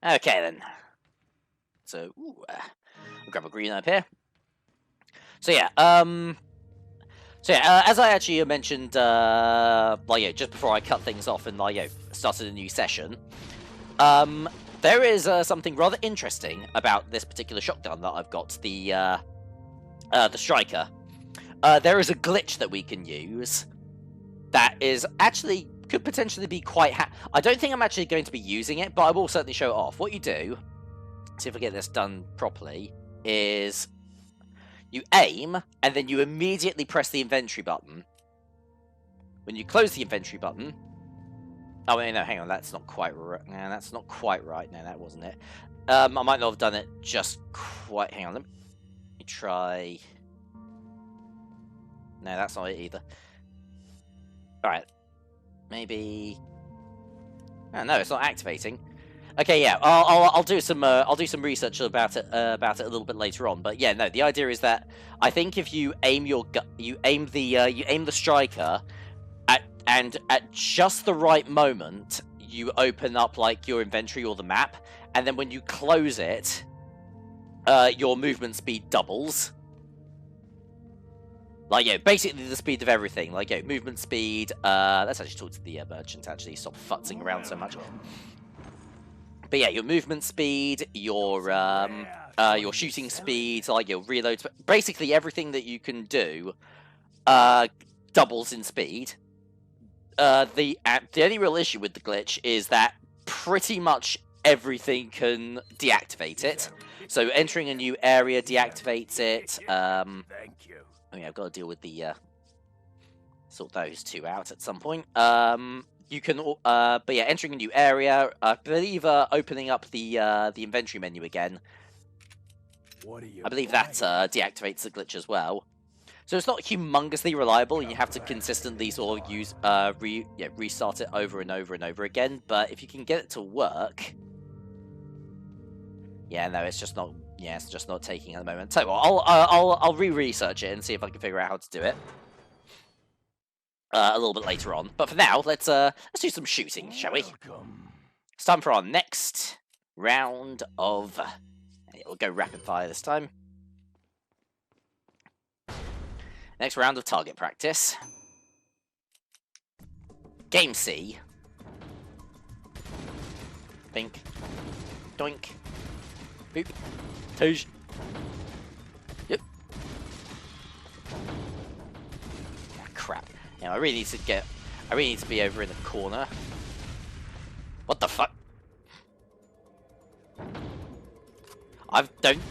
Okay then. So, I'll grab a green up here. So yeah, as I actually mentioned, just before I cut things off and started a new session, there is something rather interesting about this particular shotgun that I've got, the striker. There is a glitch that we can use that is actually could potentially be quite. I don't think I'm actually going to be using it, but I will certainly show it off. What you do, see if I get this done properly, is you aim and then you immediately press the inventory button. When you close the inventory button, oh wait, no, hang on, that's not quite right. No, that's not quite right. No, that wasn't it. I might not have done it just quite. Hang on, let me try. No, that's not it either. All right, maybe. Oh, no, it's not activating. Okay, yeah, I'll do some research about it a little bit later on. But yeah, no, the idea is that I think if you aim the striker at just the right moment, you open up like your inventory or the map, and then when you close it, your movement speed doubles. Like, yeah, basically the speed of everything. Like, yeah, movement speed. Let's actually talk to the merchant. Actually, stop futzing around so much. But yeah, your movement speed, your shooting speed, like your reload, basically everything that you can do, doubles in speed. The only real issue with the glitch is that pretty much everything can deactivate it. So entering a new area deactivates it. Thank you. I mean, I've got to deal with the sort those two out at some point. You can, but yeah, entering a new area. I believe opening up the inventory menu again. I believe that deactivates the glitch as well. So it's not humongously reliable, and you have to consistently sort of use restart it over and over and over again. But if you can get it to work, yeah, no, it's just not. Yeah, it's just not taking at the moment. So I'll re-research it and see if I can figure out how to do it a little bit later on. But for now, let's do some shooting, shall we? It's time for our next round of. We'll go rapid fire this time. Next round of target practice. Game C. Bink. Doink. Boop. Touche. Yep. Ah, crap. Now I really need to be over in the corner. What the fuck? I don't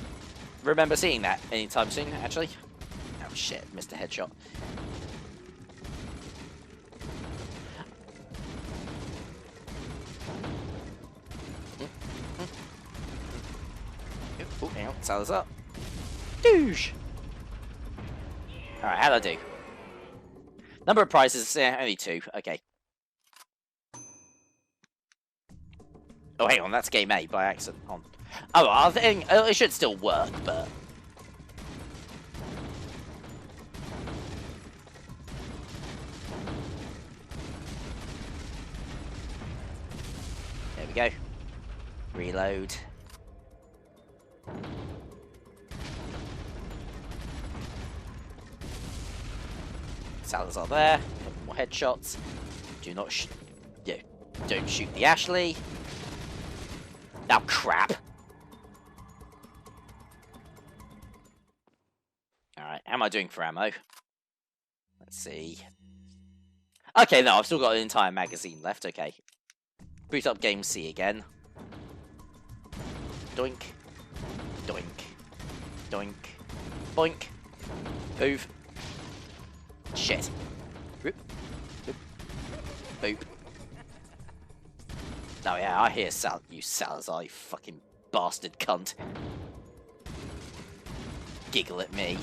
remember seeing that anytime soon, actually. Oh shit, missed a headshot. Oh, hang on, Salazar. Douche! Alright, how'd I do? Number of prizes, only 2. Okay. Oh, hang on, that's game A by accident. Oh, I think it should still work, but... There we go. Reload. Salazar there. A couple more headshots. Do not don't shoot the Ashley. Oh crap. Alright, how am I doing for ammo? Let's see. Okay, no, I've still got an entire magazine left, okay. Boot up game C again. Doink. Doink. Doink. Boink. Move. Shit. Boop. Boop. Boop. Oh yeah, I hear you Salazar, you fucking bastard cunt. Giggle at me.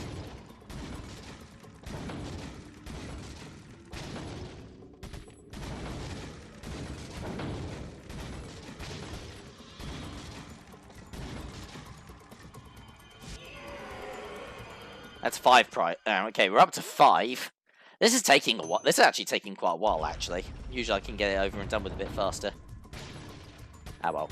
That's 5 okay, we're up to 5. This is taking a while. This is actually taking quite a while, actually. Usually I can get it over and done with a bit faster. Ah well.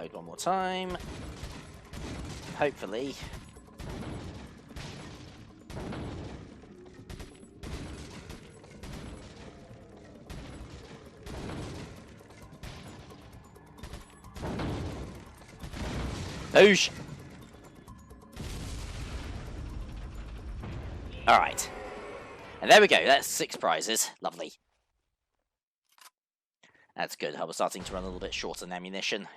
Chug one more time. Hopefully. Boosh! Alright. And there we go, that's 6 prizes. Lovely. That's good, I was starting to run a little bit short on ammunition.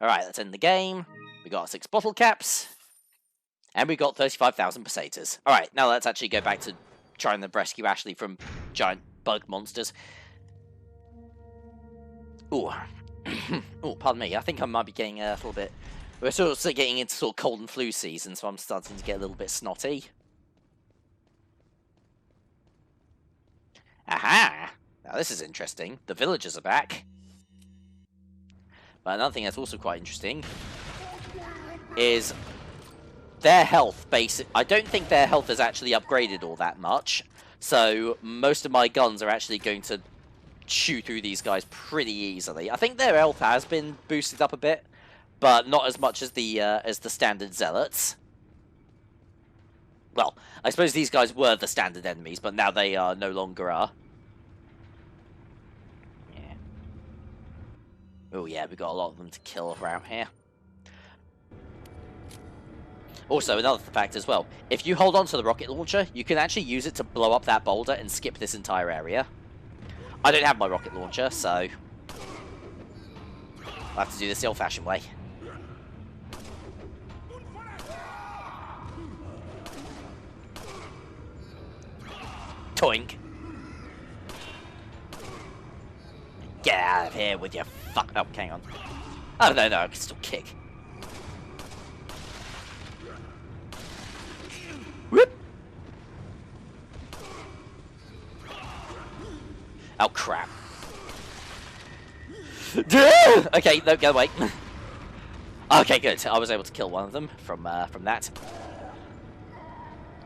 Alright, let's end the game. We got 6 bottle caps. And we got 35,000 pesetas. Alright, now let's actually go back to trying to rescue Ashley from giant bug monsters. Ooh. Oh, pardon me, I think I might be getting a little bit... We're sort of getting into sort of cold and flu season, so I'm starting to get a little bit snotty. Aha! Now this is interesting. The villagers are back. But another thing that's also quite interesting is their health basic. I don't think their health is actually upgraded all that much. So most of my guns are actually going to shoot through these guys pretty easily. I think their health has been boosted up a bit, but not as much as the standard zealots. Well, I suppose these guys were the standard enemies, but now they are no longer are. Yeah. Oh yeah, we got a lot of them to kill around here. Also, another fact as well, if you hold on to the rocket launcher, you can actually use it to blow up that boulder and skip this entire area. I don't have my rocket launcher, so I'll have to do this the old-fashioned way. Toink. Get out of here with your fuck... Oh, hang on. Oh, no, I can still kick. Whoop! Oh, crap. Okay, no, go away. Okay, good. I was able to kill one of them from that.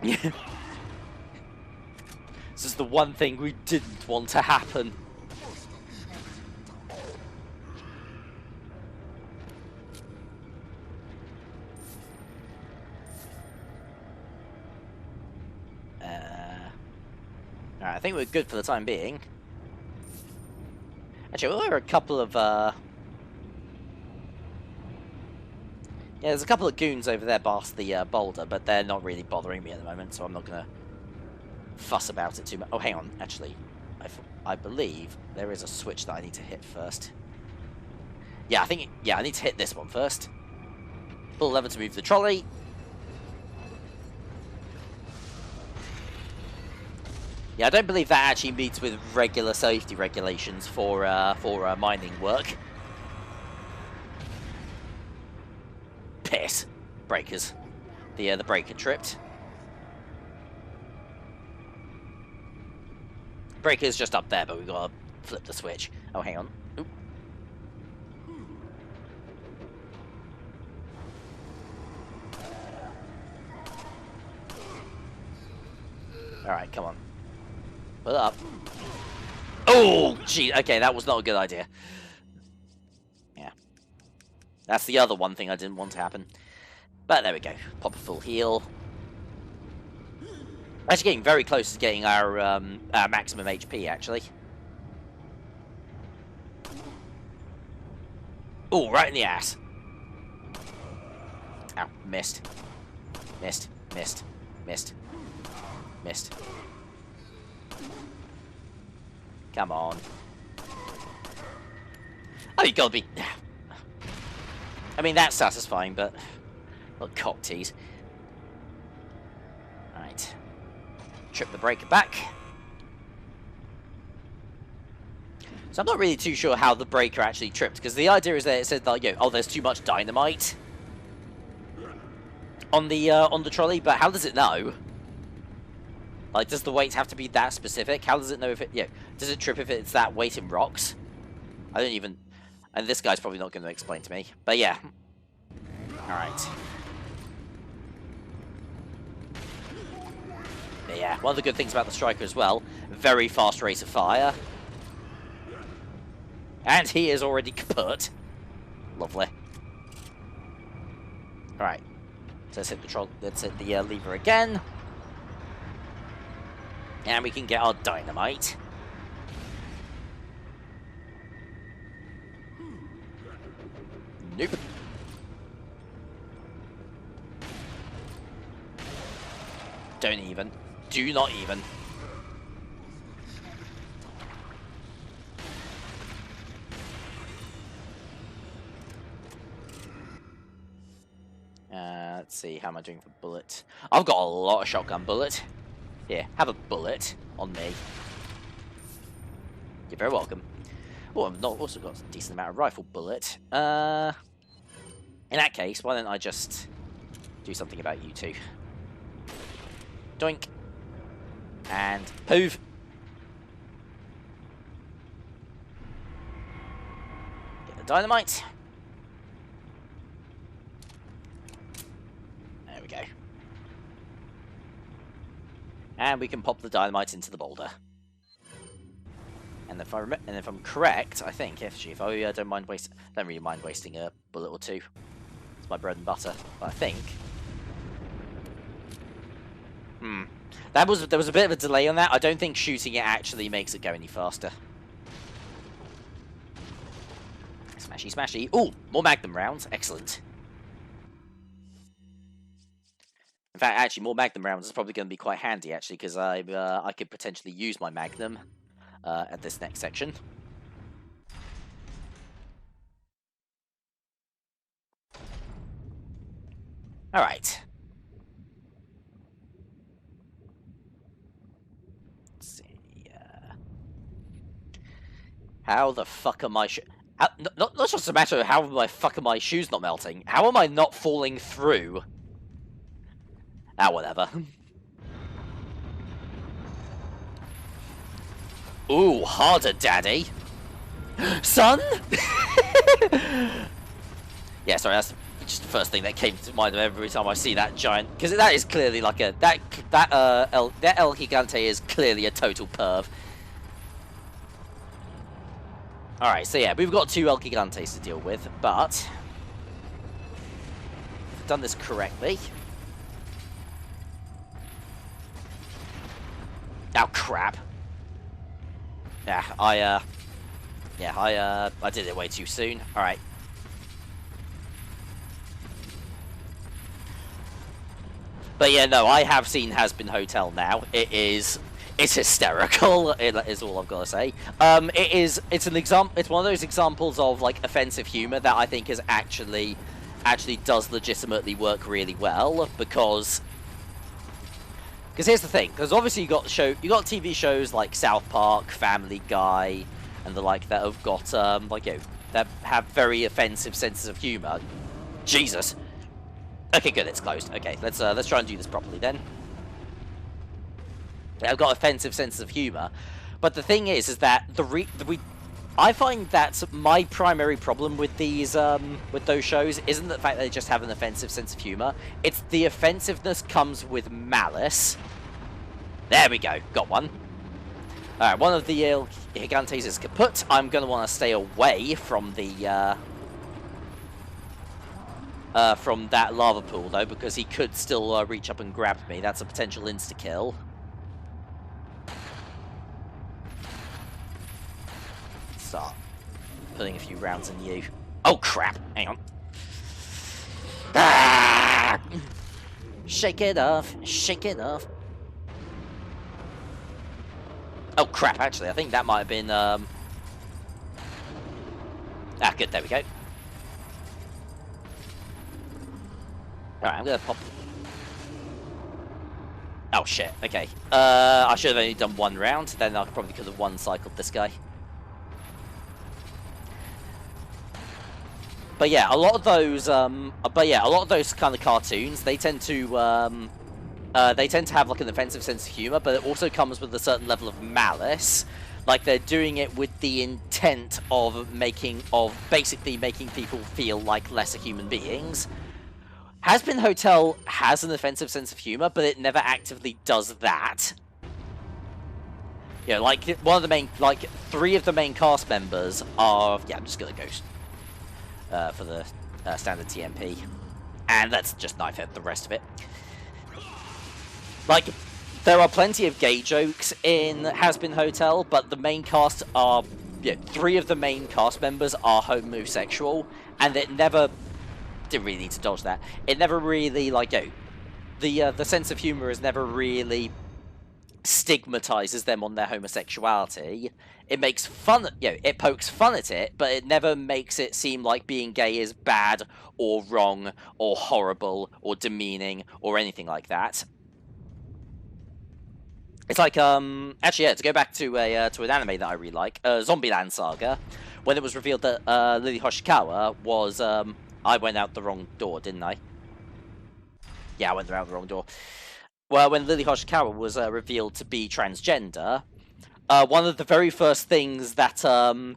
This is the one thing we didn't want to happen. Alright, I think we're good for the time being. Actually, there are a couple of, yeah, there's a couple of goons over there past the boulder, but they're not really bothering me at the moment, so I'm not going to fuss about it too much. Oh, hang on, actually, I believe there is a switch that I need to hit first. Yeah, I need to hit this one first. Pull the lever to move the trolley. Yeah, I don't believe that actually meets with regular safety regulations for mining work. Piss. Breakers. The breaker tripped. Breaker's just up there, but we've got to flip the switch. Oh, hang on. Oop. Alright, come on. Put it up. Oh, gee. Okay, that was not a good idea. Yeah. That's the other one thing I didn't want to happen. But there we go. Pop a full heal. Actually getting very close to getting our maximum HP, actually. Oh, right in the ass. Ow, missed. Missed. Missed. Missed. Missed. Come on. Oh, you gotta be... I mean, that's satisfying, but... Little cock tease. Alright. Trip the breaker back. So I'm not really too sure how the breaker actually tripped, because the idea is that it said, like, oh, there's too much dynamite on the trolley, but how does it know? Like, does the weight have to be that specific? How does it know if it... does it trip if it's that weight in rocks? I don't even... And this guy's probably not going to explain to me. But yeah. Alright. But yeah, one of the good things about the Striker as well, very fast rate of fire. And he is already kaput. Lovely. Alright. So let's hit the lever again. And we can get our dynamite. Nope. Don't even. Do not even. Let's see, how am I doing for bullet? I've got a lot of shotgun bullet. Here, have a bullet on me. You're very welcome. Oh, I've also got a decent amount of rifle bullet. In that case, why don't I just do something about you two? Doink. And hove. Get the dynamite. There we go. And we can pop the dynamite into the boulder. And if I'm correct, I think if I don't really mind wasting a bullet or two. It's my bread and butter. But I think. There was a bit of a delay on that. I don't think shooting it actually makes it go any faster. Smashy, smashy. Ooh, more Magnum rounds. Excellent. In fact, actually, more Magnum rounds is probably going to be quite handy, actually, because I could potentially use my Magnum at this next section. All right. Let's see. How the fuck am I? Not just a matter of how the fuck are my shoes not melting. How am I not falling through? Ah, whatever. Ooh, harder, daddy. Son? Yeah, sorry, that's just the first thing that came to mind every time I see that giant, because that is clearly like a that El Gigante is clearly a total perv. All right, so yeah, we've got 2 El Gigantes to deal with, but I've done this correctly. Oh crap! Yeah, I did it way too soon. All right. But yeah, no, I have seen Has Been Hotel now. It's hysterical. It is all I've got to say. It's one of those examples of like offensive humor that I think is actually does legitimately work really well, because here's the thing, because obviously you got TV shows like South Park, Family Guy, and the like that have got that have very offensive senses of humor. Jesus. Okay, good. It's closed. Okay, let's try and do this properly then. I've got offensive senses of humor, but the thing is that I find that my primary problem with those shows isn't the fact that they just have an offensive sense of humor. It's the offensiveness comes with malice. There we go. Got one. All right, one of the Gigantes is kaput. I'm going to want to stay away from the from that lava pool though, because he could still reach up and grab me. That's a potential insta-kill. Start putting a few rounds in you. Oh crap! Hang on. Ah! Shake it off. Shake it off. Oh crap! Actually, I think that might have been. Ah, good. There we go. All right, I'm gonna pop. Oh shit. Okay. I should have only done 1 round. Then I probably could have one-cycled this guy. But yeah, a lot of those kind of cartoons, they tend to have like an offensive sense of humor, but it also comes with a certain level of malice. Like they're doing it with the intent of basically making people feel like lesser human beings. Has Been Hotel has an offensive sense of humor, but it never actively does that. You know, like one of the main, like 3 of the main cast members are. Yeah, I'm just gonna go. for the standard TMP, and let's just knife out the rest of it. Like, there are plenty of gay jokes in Has Been Hotel, but the main cast are, 3 of the main cast members are homosexual, and it never, didn't really need to dodge that, it never really, like, the sense of humor is never really stigmatizes them on their homosexuality. It makes fun, it pokes fun at it, but it never makes it seem like being gay is bad or wrong or horrible or demeaning or anything like that. It's like, actually, yeah, to go back to an anime that I really like, Zombieland Saga, when it was revealed that Lily Hoshikawa was, I went out the wrong door, didn't I? Yeah, I went out the wrong door. Well, when Lily Hoshikawa was revealed to be transgender, one of the very first things that Saki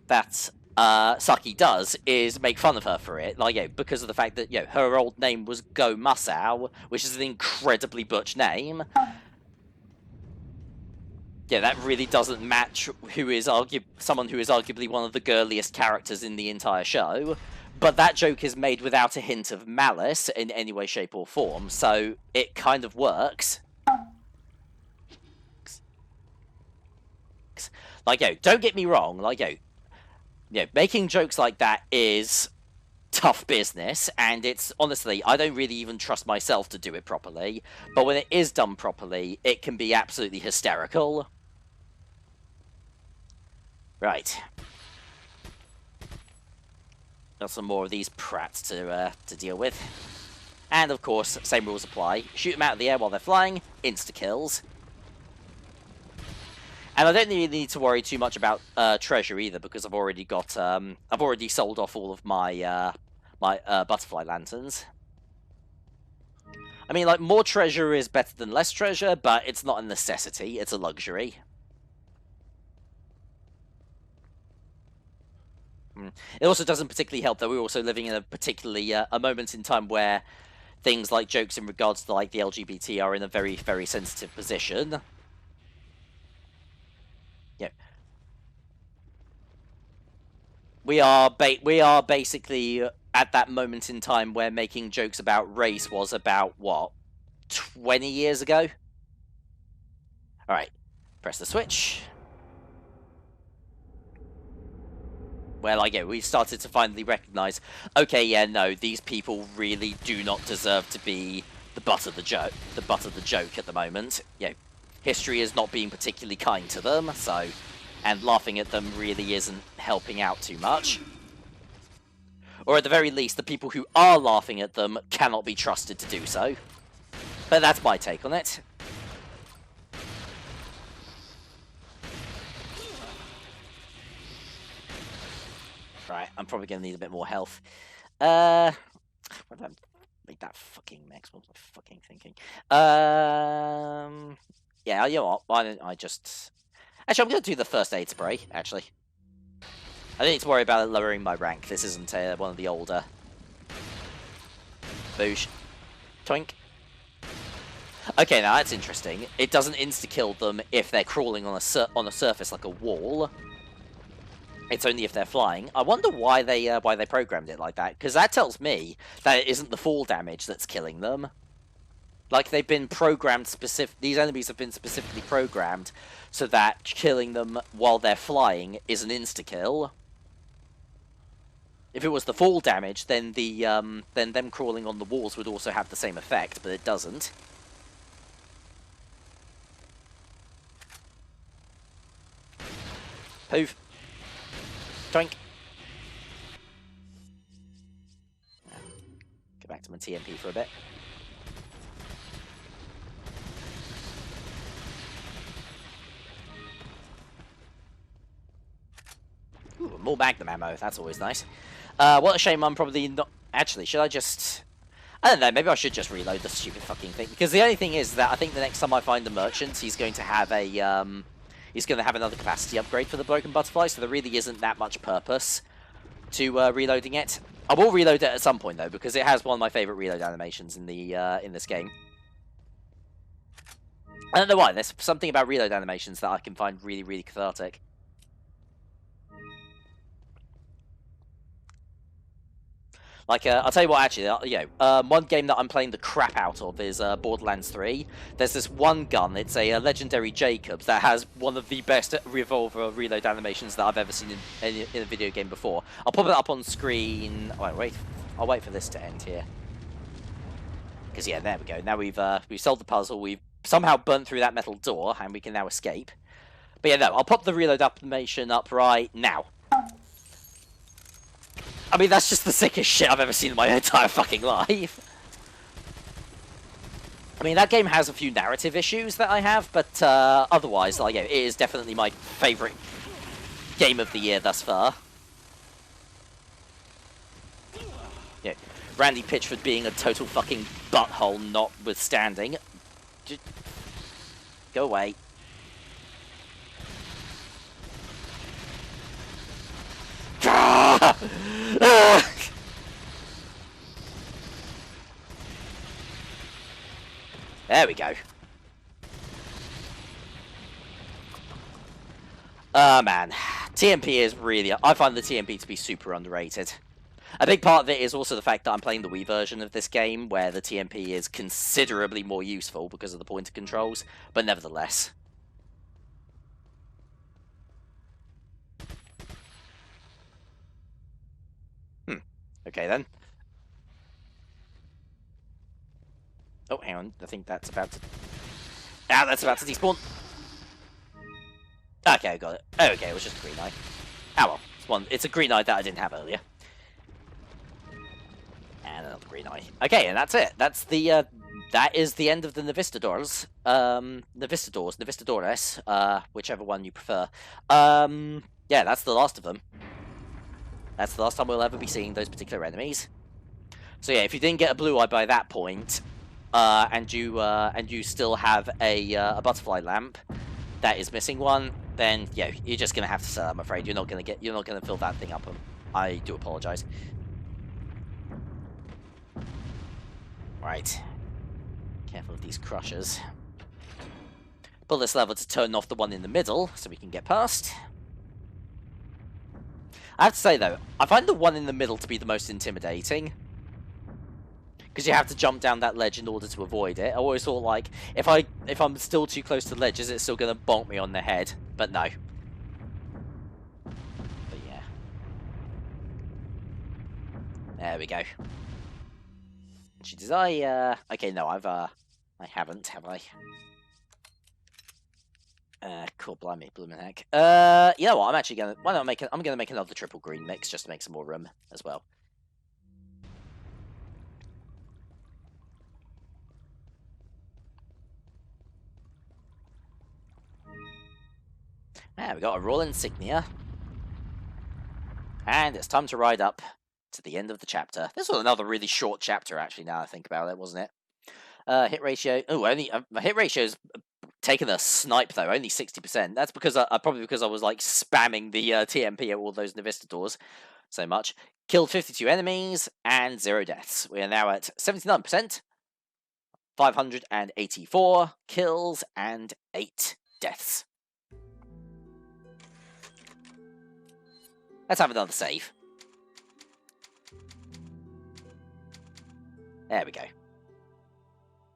does is make fun of her for it, like, because of the fact that, her old name was Go Masao, which is an incredibly butch name. Yeah, that really doesn't match someone who is arguably one of the girliest characters in the entire show. But that joke is made without a hint of malice in any way, shape, or form, so it kind of works. Like, don't get me wrong, like, making jokes like that is tough business, and it's, honestly, I don't really even trust myself to do it properly, but when it is done properly, it can be absolutely hysterical. Right. Got some more of these prats to deal with. And, of course, same rules apply. Shoot them out of the air while they're flying, insta-kills. And I don't really need to worry too much about treasure either, because I've already got, I've already sold off all of my, butterfly lanterns. I mean, like, more treasure is better than less treasure, but it's not a necessity, it's a luxury. It also doesn't particularly help that we're also living in a moment in time where things like jokes in regards to, like, the LGBT are in a very, very sensitive position. Yeah. We are basically at that moment in time where making jokes about race was about, what, 20 years ago? Alright, press the switch. Where, like, we started to finally recognize, okay, yeah, no, these people really do not deserve to be the butt of the joke at the moment. History is not being particularly kind to them, so, and laughing at them really isn't helping out too much. Or at the very least, the people who are laughing at them cannot be trusted to do so. But that's my take on it. Right, I'm probably going to need a bit more health. Why did I make that fucking mix? What was I fucking thinking? Yeah, you know what? Why don't I just... Actually, I'm going to do the first aid spray, actually. I don't need to worry about it lowering my rank. This isn't one of the older... Boosh. Toink. Okay, now that's interesting. It doesn't insta-kill them if they're crawling on a surface like a wall. It's only if they're flying. I wonder why they programmed it like that, because that tells me that it isn't the fall damage that's killing them. Like, they've been programmed these enemies have been specifically programmed so that killing them while they're flying is an insta-kill. If it was the fall damage, then then them crawling on the walls would also have the same effect, but it doesn't. Poof. Toink. Go back to my TMP for a bit. Ooh, more Magnum ammo. That's always nice. What a shame I'm probably not... Actually, should I just... I don't know, maybe I should just reload the stupid fucking thing. Because the only thing is that I think the next time I find the merchant, he's going to have a... he's going to have another capacity upgrade for the Broken Butterfly, so there really isn't that much purpose to reloading it. I will reload it at some point, though, because it has one of my favourite reload animations in the in this game. I don't know why, there's something about reload animations that I can find really, really cathartic. Like, I'll tell you what, actually, one game that I'm playing the crap out of is Borderlands 3. There's this one gun, it's a legendary Jacobs, that has one of the best revolver reload animations that I've ever seen in a video game before. I'll pop it up on screen. Oh, wait, I'll wait for this to end here. Because, yeah, there we go. Now we've solved the puzzle, we've somehow burnt through that metal door, and we can now escape. But yeah, no, I'll pop the reload animation up right now. I mean, that's just the sickest shit I've ever seen in my entire fucking life. I mean, that game has a few narrative issues that I have, but otherwise, like, yeah, it is definitely my favourite game of the year thus far. Yeah, Randy Pitchford being a total fucking butthole notwithstanding. Just go away. There we go. Man. TMP is really... I find the TMP to be super underrated. A big part of it is also the fact that I'm playing the Wii version of this game, where the TMP is considerably more useful because of the pointer controls, but nevertheless. Okay, then. Oh, hang on. I think that's about to... Ah, that's about to despawn. Okay, I got it. Oh, okay, it was just a green eye. Oh, well. It's a green eye that I didn't have earlier. And another green eye. Okay, and that's it. That's the, that is the end of the Navistadors. Navistadores, whichever one you prefer. Yeah, that's the last of them. That's the last time we'll ever be seeing those particular enemies. So yeah, if you didn't get a blue eye by that point, and you still have a butterfly lamp that is missing one, then yeah, you're just gonna have to sell. I'm afraid you're not gonna fill that thing up. I do apologize. Right, careful of these crushers. Pull this lever to turn off the one in the middle, so we can get past. I have to say though, I find the one in the middle to be the most intimidating. Because you have to jump down that ledge in order to avoid it. I always thought, like, if I'm still too close to the ledge, is it still going to bonk me on the head? But no. But yeah. There we go. Did I, okay, no, I haven't, have I? Cool, blimey, blooming heck. You know what, I'm gonna make another triple green mix just to make some more room as well. There we got a royal insignia. And it's time to ride up to the end of the chapter. This was another really short chapter, actually, now I think about it, wasn't it? Hit ratio... Oh, only... my hit ratio's taken a snipe, though, only 60%. That's because probably because I was, like, spamming the TMP at all those Navistadors so much. Killed 52 enemies and 0 deaths. We are now at 79%. 584 kills and 8 deaths. Let's have another save. There we go.